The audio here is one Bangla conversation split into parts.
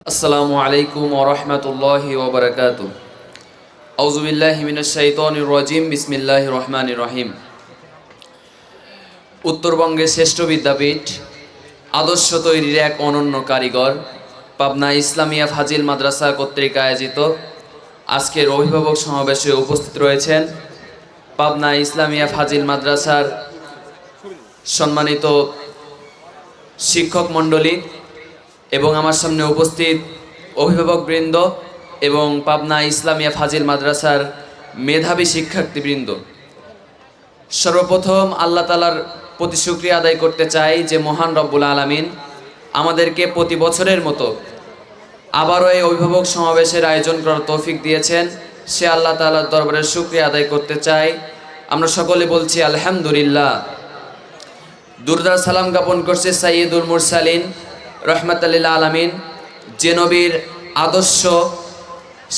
আসসালামু আলাইকুম ওয়া রাহমাতুল্লাহি ওয়া বারাকাতুহু। আউযু বিল্লাহি মিনাশ শাইতানির রাজিম। বিসমিল্লাহির রহমানির রহিম। উত্তরবঙ্গের শ্রেষ্ঠ বিদ্যাপীঠ, আদর্শ তৈরির এক অনন্য কারিগর, পাবনা ইসলামিয়া ফাজিল মাদ্রাসা কর্তৃক আয়োজিত আজকের অভিভাবক সমাবেশে উপস্থিত রয়েছেন পাবনা ইসলামিয়া ফাজিল মাদ্রাসার সম্মানিত শিক্ষক মণ্ডলী এবং আমার সামনে উপস্থিত অভিভাবকবৃন্দ এবং পাবনা ইসলামিয়া ফাজিল মাদ্রাসার মেধাবী শিক্ষার্থীবৃন্দ। সর্বপ্রথম আল্লাহ তাআলার প্রতি শুকরিয়া আদায় করতে চাই যে মহান রব্বুল আলামিন আমাদেরকে প্রতি বছরের মতো আবারও এই অভিভাবক সমাবেশের আয়োজন করার তৌফিক দিয়েছেন। সে আল্লাহ তাআলার দরবারে শুকরিয়া আদায় করতে চাই। আমরা সকলে বলছি আলহামদুলিল্লাহ। দুরুদ সালাম জ্ঞাপন করছে সাইয়্যিদুল মুরসালিন রহমাতুল লিল আলামিন, যে নবীর আদর্শ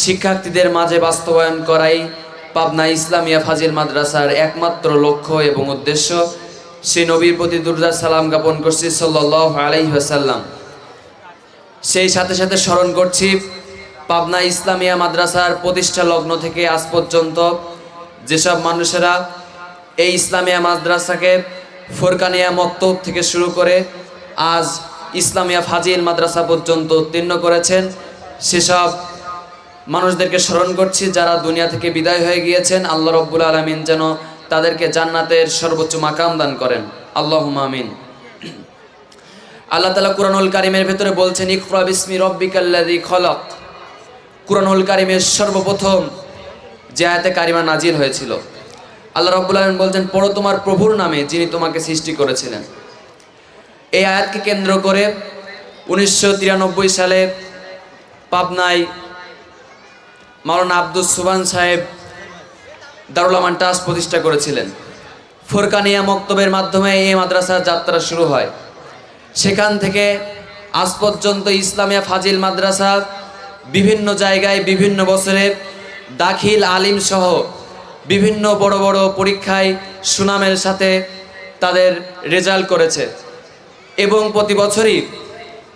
শিক্ষার্থীদের মাঝে বাস্তবায়ন করাই পাবনা ইসলামিয়া ফাজিল মাদ্রাসার একমাত্র লক্ষ্য এবং উদ্দেশ্য। সেই নবীর প্রতি দুরুদ সালাম জ্ঞাপন করছি সাল্লাল্লাহু আলাইহি ওয়াসাল্লাম। সেই সাথে সাথে স্মরণ করছি পাবনা ইসলামিয়া মাদ্রাসার প্রতিষ্ঠা লগ্ন থেকে আজ পর্যন্ত যেসব মানুষেরা এই ইসলামিয়া মাদ্রাসাকে ফোরকানিয়া মক্তব থেকে শুরু করে আজ ইসলামিয়া ফাজিল মাদ্রাসা পর্যন্ত উত্তীর্ণ করেছেন, সেসব মানুষদেরকে স্মরণ করছি যারা দুনিয়া থেকে বিদায় হয়ে গিয়েছেন। আল্লাহ রব্বুল আলামিন যেন তাদেরকে জান্নাতের সর্বোচ্চ মাকাম দান করেন, আল্লাহুম্মা আমিন। আল্লাহ তাআলা কুরআনুল কারীমের ভেতরে বলছেন ইকরা বিসমি রাব্বিকাল্লাযী খলাক। কুরআনুল কারীমের সর্বপ্রথম যে আয়াতে কারিমা নাজিল হয়েছিল, আল্লাহ রব্বুল আলামিন বলছেন পড়ো তোমার প্রভুর নামে যিনি তোমাকে সৃষ্টি করেছিলেন। এই আয়াতকে কেন্দ্র করে 1993 সালে পাবনায় মাওলানা আব্দুস সুবহান সাহেব দারুল আমান ট্রাস্ট প্রতিষ্ঠা করেছিলেন। ফোরকানিয়া মক্তবের মাধ্যমে এই মাদ্রাসার যাত্রা শুরু হয়। সেখান থেকে আজ পর্যন্ত ইসলামিয়া ফাজিল মাদ্রাসা বিভিন্ন জায়গায় বিভিন্ন বছরে দাখিল আলিম সহ বিভিন্ন বড় বড় পরীক্ষায় সুনামের সাথে তাদের রেজাল্ট করেছে এবং প্রতি বছরই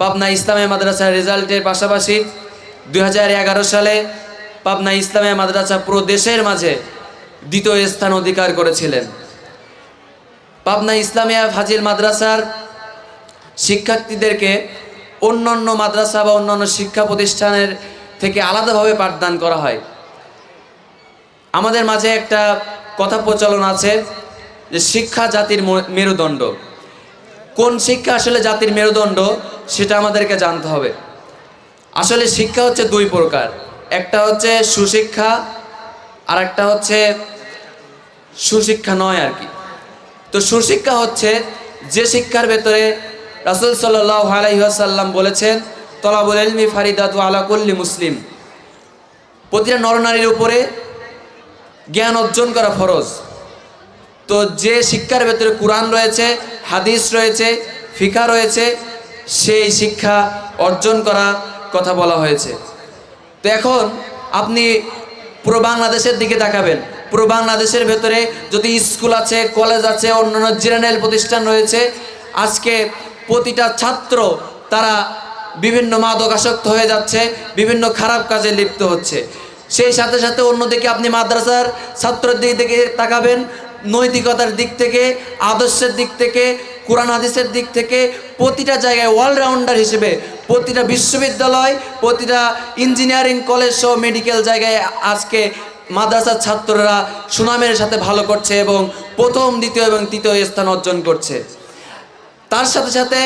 পাবনা ইসলামিয়া মাদ্রাসার রেজাল্টের পাশাপাশি 2011 সালে পাবনা ইসলামিয়া মাদ্রাসা পুরো দেশের মাঝে দ্বিতীয় স্থান অধিকার করেছিলেন। পাবনা ইসলামিয়া ফাজিল মাদ্রাসার শিক্ষার্থীদেরকে অন্যান্য মাদ্রাসা বা অন্যান্য শিক্ষা প্রতিষ্ঠানের থেকে আলাদাভাবে পাঠদান করা হয়। আমাদের মাঝে একটা কথা প্রচলন আছে যে শিক্ষা জাতির মেরুদণ্ড। কোন শিক্ষা আসলে জাতির মেরুদণ্ড সেটা আমাদেরকে জানতে হবে। আসলে শিক্ষা হচ্ছে দুই প্রকার, একটা হচ্ছে সুশিক্ষা আর একটা হচ্ছে সুশিক্ষা নয় আর কি। তো সুশিক্ষা হচ্ছে যে শিক্ষার ভেতরে রাসূল সাল্লাল্লাহু আলাইহি ওয়াসাল্লাম বলেছেন তলাবুল ইলমি ফারিদাতু আলা কুল্লি মুসলিম, প্রতিটা নরনারীর উপরে জ্ঞান অর্জন করা ফরজ। তো যে শিক্ষার ভেতরে কুরআন রয়েছে, হাদিস রয়েছে, ফিকহ রয়েছে, সেই শিক্ষা অর্জন করা কথা বলা হয়েছে। তো এখন আপনি পুরো বাংলাদেশের দিকে তাকাবেন, পুরো বাংলাদেশের ভেতরে যদি স্কুল আছে, কলেজ আছে, অন্যান্য জেনারেল প্রতিষ্ঠান রয়েছে, আজকে প্রতিটা ছাত্র তারা বিভিন্ন মাদকাসক্ত হয়ে যাচ্ছে, বিভিন্ন খারাপ কাজে লিপ্ত হচ্ছে। সেই সাথে সাথে অন্যদিকে আপনি মাদ্রাসার ছাত্রের দিক থেকে তাকাবেন, নৈতিকতার দিক থেকে, আদর্শের দিক থেকে, কোরআন হাদিসের দিক থেকে প্রতিটা জায়গায় অলরাউন্ডার হিসেবে প্রতিটা বিশ্ববিদ্যালয়, প্রতিটা ইঞ্জিনিয়ারিং কলেজ সহ মেডিকেল জায়গায় আজকে মাদ্রাসার ছাত্ররা সুনামের সাথে ভালো করছে এবং প্রথম, দ্বিতীয় এবং তৃতীয় স্থান অর্জন করছে। তার সাথে সাথে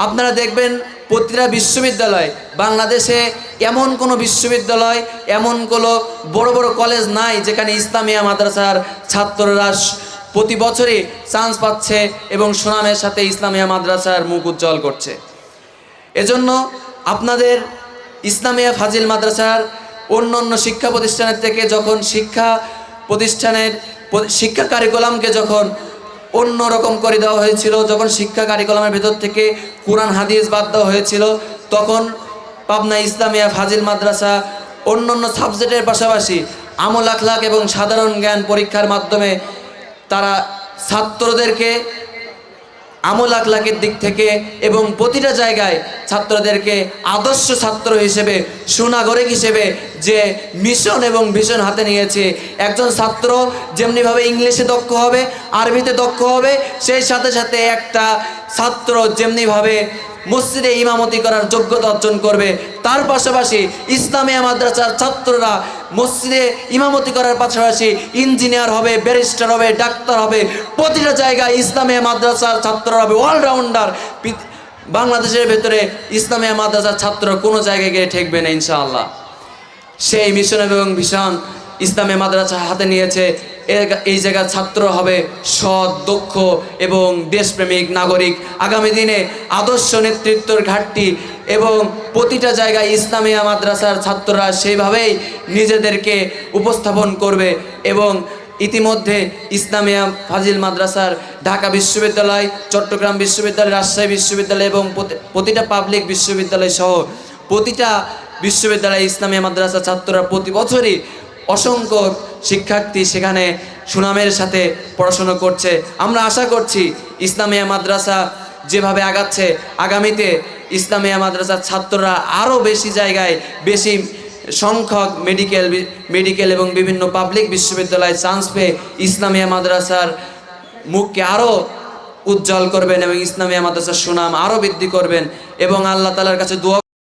আপনারা দেখবেন প্রতিটা বিশ্ববিদ্যালয়, বাংলাদেশে এমন কোনো বিশ্ববিদ্যালয়, এমন কোনো বড় বড় কলেজ নাই যেখানে ইসলামিয়া মাদ্রাসার ছাত্ররা প্রতি বছরই চান্স পাচ্ছে এবং সুনামের সাথে ইসলামিয়া মাদ্রাসার মুখ উজ্জ্বল করছে। এজন্য আপনাদের ইসলামিয়া ফাজিল মাদ্রাসার অন্যান্য শিক্ষা প্রতিষ্ঠানের থেকে যখন শিক্ষা প্রতিষ্ঠানের শিক্ষা কারিকুলামকে যখন অন্যরকম করে দেওয়া হয়েছিল, যখন শিক্ষা কারিকুলামের ভেতর থেকে কোরআন হাদিস বাদ দেওয়া হয়েছিল, তখন পাবনা ইসলামিয়া ফাজিল মাদ্রাসা অন্যান্য সাবজেক্টের পাশাপাশি আমল আখলাক এবং সাধারণ জ্ঞান পরীক্ষার মাধ্যমে তারা ছাত্রদেরকে আমল আখলাকের দিক থেকে এবং প্রতিটা জায়গায় ছাত্রদেরকে আদর্শ ছাত্র হিসেবে সুনাগরিক হিসেবে যে মিশন এবং ভিশন হাতে নিয়েছে। একজন ছাত্র যেমনিভাবে ইংলিশে দক্ষ হবে, আরবিতে দক্ষ হবে, সেই সাথে সাথে একটা ছাত্র যেমনিভাবে মসজিদে ইমামতি করার যোগ্যতা অর্জন করবে, তার পাশাপাশি ইসলামিয়া মাদ্রাসার ছাত্ররা মসজিদে ইমামতি করার পাশাপাশি ইঞ্জিনিয়ার হবে, ব্যারিস্টার হবে, ডাক্তার হবে। প্রতিটা জায়গায় ইসলামিয়া মাদ্রাসার ছাত্ররা হবে অলরাউন্ডার। বাংলাদেশের ভেতরে ইসলামিয়া মাদ্রাসার ছাত্র কোনো জায়গায় গিয়ে ঠেকবে না ইনশাআল্লাহ। সেই মিশন এবং ভিশন ইসলামিয়া মাদ্রাসা হাতে নিয়েছে। এই জায়গার ছাত্র হবে সৎ, দক্ষ এবং দেশপ্রেমিক নাগরিক। আগামী দিনে আদর্শ নেতৃত্বের ঘাটতি এবং প্রতিটা জায়গায় ইসলামিয়া মাদ্রাসার ছাত্ররা সেইভাবেই নিজেদেরকে উপস্থাপন করবে। এবং ইতিমধ্যে ইসলামিয়া ফাজিল মাদ্রাসার ঢাকা বিশ্ববিদ্যালয়, চট্টগ্রাম বিশ্ববিদ্যালয়, রাজশাহী বিশ্ববিদ্যালয় এবং প্রতিটা পাবলিক বিশ্ববিদ্যালয় সহ প্রতিটা বিশ্ববিদ্যালয়ে ইসলামিয়া মাদ্রাসার ছাত্ররা প্রতি বছরই অসংখ্য শিক্ষার্থী সেখানে সুনামের সাথে পড়াশোনা করছে। আমরা আশা করছি ইসলামিয়া মাদ্রাসা যেভাবে আগাচ্ছে, আগামীতে ইসলামিয়া মাদ্রাসার ছাত্ররা আরও বেশি জায়গায় বেশি সংখ্যক মেডিকেল এবং বিভিন্ন পাবলিক বিশ্ববিদ্যালয়ে চান্স পেয়ে ইসলামিয়া মাদ্রাসার মুখকে আরও উজ্জ্বল করবেন এবং ইসলামিয়া মাদ্রাসার সুনাম আরও বৃদ্ধি করবেন। এবং আল্লাহ তাআলার কাছে দোয়া